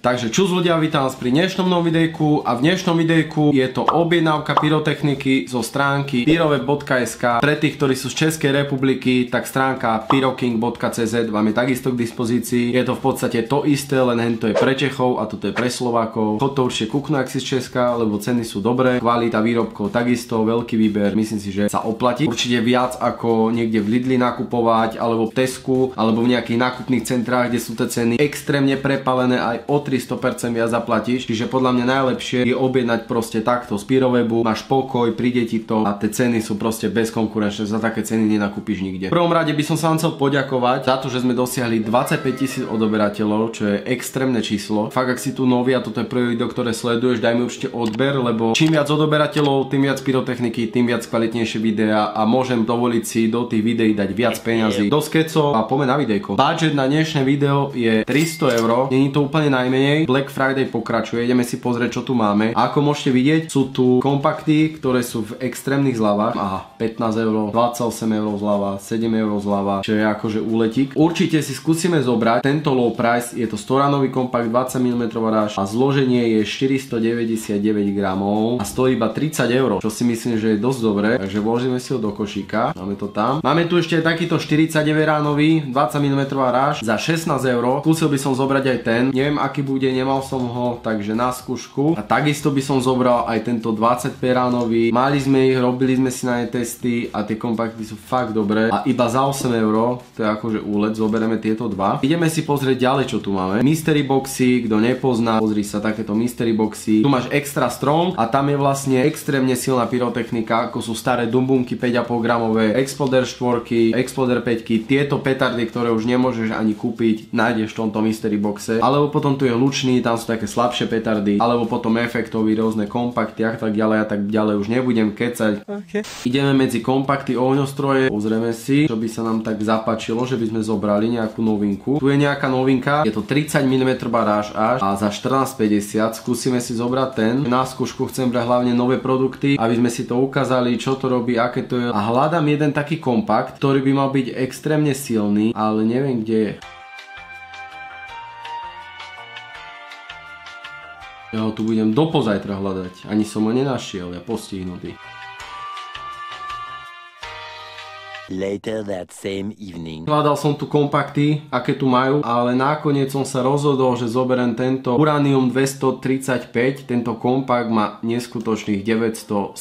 Takže čus ľudia, vítam vás pri dnešnom novom videjku a v dnešnom videjku je to objednávka pyrotechniky zo stránky pyroweb.sk. Pre tých, ktorí sú z Českej republiky, tak stránka pyroking.cz vám je takisto k dispozícii. Je to v podstate to isté, len hento je pre Čechov a toto je pre Slovákov. Chod to určite kúknu, ak si z Česka, lebo ceny sú dobré, kvalita výrobkov takisto, veľký výber, myslím si, že sa oplatí. Určite viac ako niekde v Lidli nakupovať, alebo v Tesku, alebo v nejakých nákupných centrách, kde sú tie ceny extrémne prepalené, aj o 300% viac zaplatíš, čiže podľa mňa najlepšie je objednať proste takto z Pyrowebu, máš pokoj, príde ti to a tie ceny sú proste bezkonkurenčné, za také ceny nenakúpiš nikde. V prvom rade by som sa vám chcel poďakovať za to, že sme dosiahli 25 000 odoberateľov, čo je extrémne číslo. Fakt, ak si tu nový a toto je prvé video, ktoré sleduješ, daj mi určite odber, lebo čím viac odoberateľov, tým viac pyrotechniky, tým viac kvalitnejšie videá a môžem dovoliť si do tých videí dať viac peňazí do skecov a poďme na videjko. Budget na dnešné video je 300 €, není to úplne najmenej. Black Friday pokračuje, ideme si pozrieť, čo tu máme. A ako môžete vidieť, sú tu kompakty, ktoré sú v extrémnych zľavách. Aha, 15 €, 28 € zľava, 7 € zľava, čo je akože úletík. Určite si skúsime zobrať tento low price, je to 100 ranový kompakt 20 mm ráž a zloženie je 499 gramov a stojí iba 30 €, čo si myslím, že je dosť dobré, takže vložíme si ho do košíka, máme to tam. Máme tu ešte takýto 49 ranový 20 mm ráž za 16 €. Skúsil by som zobrať aj ten, neviem aký bude, nemal som ho, takže na skúšku. A takisto by som zobral aj tento 25 ránový. Mali sme ich, robili sme si na ne testy a tie kompakty sú fakt dobré. A iba za 8 €, to je akože úlet, zoberieme tieto dva. Ideme si pozrieť ďalej, čo tu máme. Mystery boxy, kto nepozná, pozri sa, takéto mystery boxy. Tu máš extra strong a tam je vlastne extrémne silná pyrotechnika, ako sú staré dumbunky 5,5 gramové, Exploder 4, Exploder 5, tieto petardy, ktoré už nemôžeš ani kúpiť, nájdeš v tomto mystery boxe. Alebo potom tu je lučný, tam sú také slabšie petardy, alebo potom efektový, rôzne kompakty a tak ďalej, už nebudem kecať. Okay. Ideme medzi kompakty, ohňostroje, pozrieme si, čo by sa nám tak zapáčilo, že by sme zobrali nejakú novinku. Tu je nejaká novinka, je to 30 mm baráž až a za 14,50, skúsime si zobrať ten. Na skúšku chcem brať hlavne nové produkty, aby sme si to ukázali, čo to robí, aké to je. A hľadám jeden taký kompakt, ktorý by mal byť extrémne silný, ale neviem kde je. Ja ho tu budem do pozajtra hľadať. Ani som ho nenašiel, ja postihnutý. Later that same evening. Hľadal som tu kompakty, aké tu majú, ale nakoniec som sa rozhodol, že zoberiem tento Uranium 235. Tento kompakt má neskutočných 970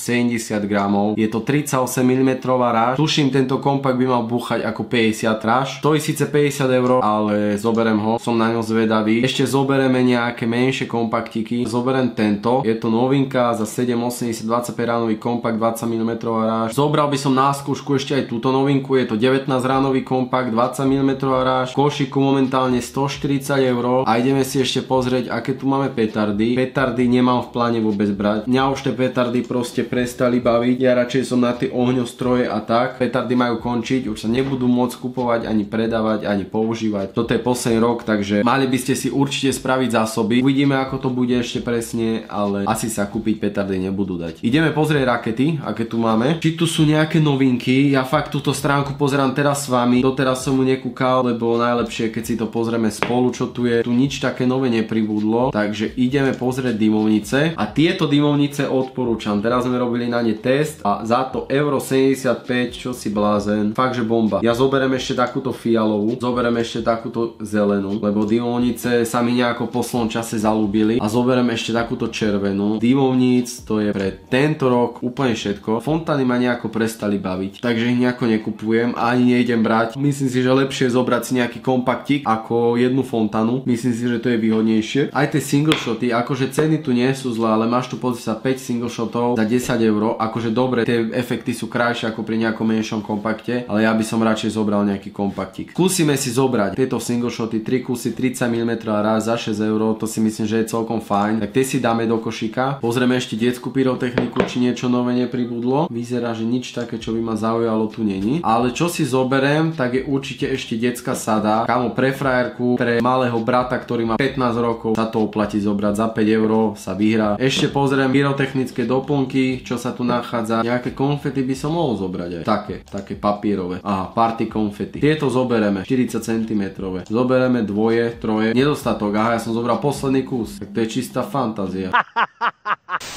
gramov. Je to 38 mm ráž. Tuším, tento kompakt by mal búchať ako 50 ráž. Stojí síce 50 €, ale zoberiem ho, som na ňo zvedavý. Ešte zoberieme nejaké menšie kompaktiky. Zoberiem tento, je to novinka za 780 25 ránový kompakt 20 mm ráž. Zobral by som na skúšku ešte aj túto novinku, je to 19 ránový kompakt 20 mm ráž, v košiku momentálne 140 € a ideme si ešte pozrieť, aké tu máme petardy. Petardy nemám v pláne vôbec brať, mňa už tie petardy proste prestali baviť, ja radšej som na tie ohňostroje a tak. Petardy majú končiť, už sa nebudú môcť kupovať, ani predávať, ani používať. Toto je posledný rok, takže mali by ste si určite spraviť zásoby. Uvidíme, ako to bude ešte presne, ale asi sa kúpiť petardy nebudú dať. Ideme pozrieť rakety, aké tu máme. Či tu sú nejaké novinky, ja fakt túto stránku pozerám teraz s vami, doteraz som mu nekúkal, lebo najlepšie, keď si to pozrieme spolu, čo tu je. Tu nič také nové nepribudlo, takže ideme pozrieť dymovnice a tieto dymovnice odporúčam. Teraz sme robili na ne test a za to €75, čo si blázen, fakt že bomba. Ja zoberiem ešte takúto fialovú, zoberiem ešte takúto zelenú, lebo dymovnice sa mi nejako v poslednom čase zalúbili a zoberiem ešte takúto červenú. Dymovníc to je pre tento rok úplne všetko. Fontány ma nejako prestali baviť, takže ich nejako nekupujem a ani nejdem brať. Myslím si, že lepšie je zobrať si nejaký kompaktik ako jednu fontánu. Myslím si, že to je výhodnejšie. Aj tie single shoty, akože ceny tu nie sú zlé, ale máš tu pozrieť sa 5 single shotov za 10 €. Akože dobre, tie efekty sú krajšie ako pri nejakom menšom kompakte, ale ja by som radšej zobral nejaký kompaktik. Skúsime si zobrať tieto single shoty, 3 kusy 30 mm ráž za 6 €, to si myslím, že je celkom fajn. Tak tie si dáme do košíka. Pozrieme ešte detskú pyrotechniku, či niečo nové nepribudlo. Vyzerá, že nič také, čo by ma zaujalo, tu nie. není. Ale čo si zoberiem, tak je určite ešte detská sada. Kámo, pre frajerku, pre malého brata, ktorý má 15 rokov, sa to oplatí zobrať. Za 5 € sa vyhrá. Ešte pozriem pyrotechnické doplnky, čo sa tu nachádza. Nejaké konfety by som mohol zobrať aj. Také papierové. Aha, party konfety. Tieto zobereme, 40 cm. Zobereme dvoje, troje. Nedostatok, aha, ja som zobral posledný kus. Tak to je čistá fantázia.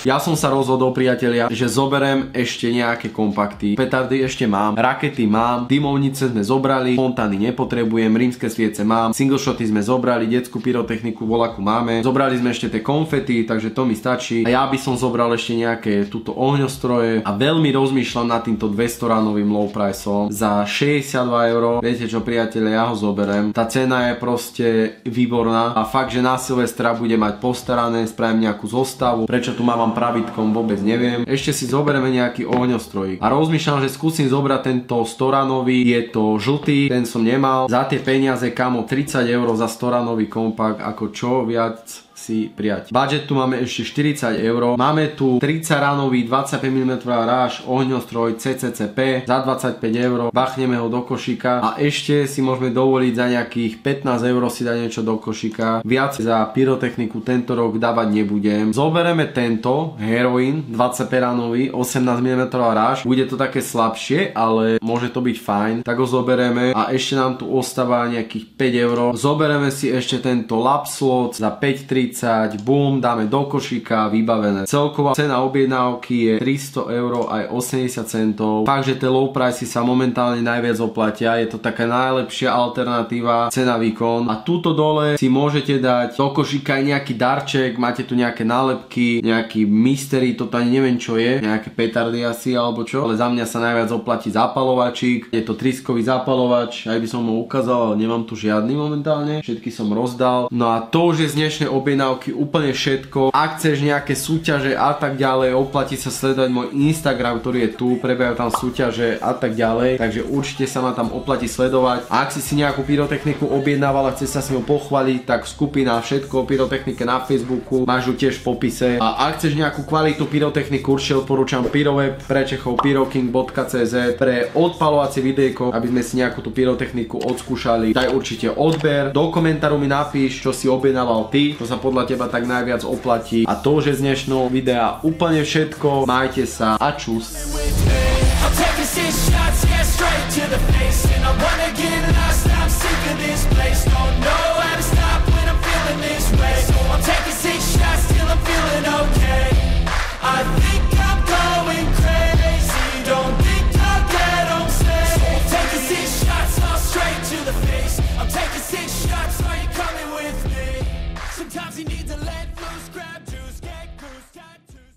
Ja som sa rozhodol, priatelia, že zoberiem ešte nejaké kompakty. Petardy ešte mám, rakety mám, dymovnice sme zobrali, fontány nepotrebujem, rímske sviece mám, single shoty sme zobrali, detskú pyrotechniku voľakú máme. Zobrali sme ešte tie konfety, takže to mi stačí. A ja by som zobral ešte nejaké túto ohňostroje a veľmi rozmýšľam nad týmto 200 ranovým low priceom za 62 €. Viete čo, priatelia, ja ho zoberiem. Tá cena je proste výborná a fakt, že na Silvestra bude mať postarané, spravím nejakú zostavu. Prečo tu mávam pravítkom, vôbec neviem. Ešte si zoberieme nejaký ohňostroj. A rozmýšľam, že skúsim zobrať tento 100 ranový, je to žltý, ten som nemal. Za tie peniaze, kamo, 30 € za 100 ranový kompakt, ako čo viac si prijať. Budget tu máme ešte 40 €. Máme tu 30 ranový 25 mm ráž, ohňostroj CCCP za 25 €. Bachneme ho do košíka a ešte si môžeme dovoliť za nejakých 15 € si dať niečo do košíka. Viac za pyrotechniku tento rok dávať nebudem. Zoberieme tento Heroin 25 ranový 18 mm ráž. Bude to také slabšie, ale môže to byť fajn. Tak ho zoberieme a ešte nám tu ostáva nejakých 5 €. Zoberieme si ešte tento Lab Slot za 5,30 €, boom, dáme do košíka, vybavené. Celková cena objednávky je 300 € aj 80 centov. Fakt, že tie low price sa momentálne najviac oplatia, je to taká najlepšia alternatíva cena výkon. A tuto dole si môžete dať do košíka aj nejaký darček, máte tu nejaké nálepky, nejaký mystery, toto ani neviem čo je, nejaké petardy asi alebo čo, ale za mňa sa najviac oplatí zapalovačík, je to tryskový zapalovač, aj by som ho ukázal, ale nemám tu žiadny momentálne, všetky som rozdal. No a to už je z dnešnej objednávky úplne všetko. Ak chceš nejaké súťaže a tak ďalej, oplatí sa sledovať môj Instagram, ktorý je tu, prebiehajú tam súťaže a tak ďalej, takže určite sa ma tam oplatí sledovať. A ak si nejakú pyrotechniku objednával a chce sa s ňou pochváliť, tak skupina Všetko o pyrotechnike na Facebooku, máš ju tiež v popise. A ak chceš nejakú kvalitnú pyrotechniku, určite odporúčam Pyroweb, pre Čechov pyroking.cz, pre odpalovacie videjko, aby sme si nejakú tú pyrotechniku odskúšali. Daj určite odber, do komentáru mi napíš, čo si objednával ty, čo sa podľa teba tak najviac oplatí. A to už je z dnešného videa úplne všetko. Majte sa a čus.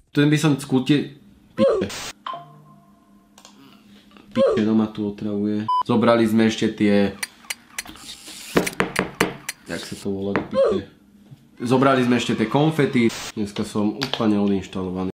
Ten by som skútil... Piče, no ma tu otravuje. Zobrali sme ešte tie... Jak sa to volá, piče? Zobrali sme ešte tie konfety. Dneska som úplne odinštalovaný.